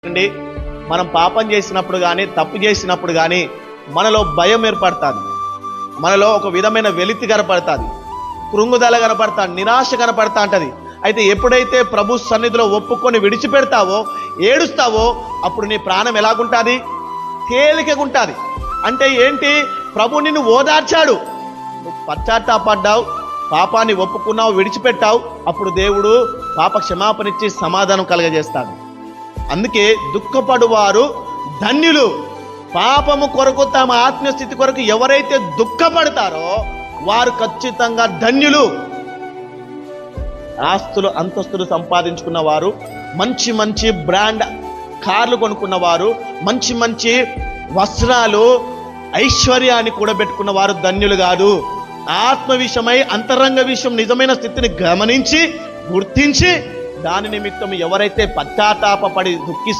అండి, మనం పాపం చేసినప్పుడు కానీ తప్పు చేసినప్పుడు కానీ మనలో భయం ఏర్పడుతుంది. మనలో ఒక విధమైన వెలితి కనపడుతుంది, కృంగుదల కనపడుతుంది, నిరాశ కనపడతా ఉంటుంది. అయితే ఎప్పుడైతే ప్రభు సన్నిధిలో ఒప్పుకొని విడిచిపెడతావో, ఏడుస్తావో, అప్పుడు నీ ప్రాణం ఎలాగుంటుంది? తేలికగా ఉంటుంది. అంటే ఏంటి? ప్రభు నిన్ను ఓదార్చాడు, నువ్వు పశ్చాత్తాపడ్డావు, పాపాన్ని ఒప్పుకున్నావు, విడిచిపెట్టావు. అప్పుడు దేవుడు పాప క్షమాపణిచ్చి సమాధానం కలగజేస్తాడు. అందుకే దుఃఖపడువారు ధన్యులు. పాపము కొరకు, తమ ఆత్మస్థితి కొరకు ఎవరైతే దుఃఖపడతారో వారు ఖచ్చితంగా ధన్యులు. ఆస్తులు అంతస్తులు సంపాదించుకున్న వారు, మంచి మంచి బ్రాండ్ కార్లు కొనుక్కున్న వారు, మంచి మంచి వస్త్రాలు, ఐశ్వర్యాన్ని కూడబెట్టుకున్న వారు ధన్యులు కాదు. ఆత్మ విషయమై అంతరంగ విషయం నిజమైన స్థితిని గమనించి గుర్తించి దాని నిమిత్తం ఎవరైతే పశ్చాత్తాపపడి దుఃఖిస్తారో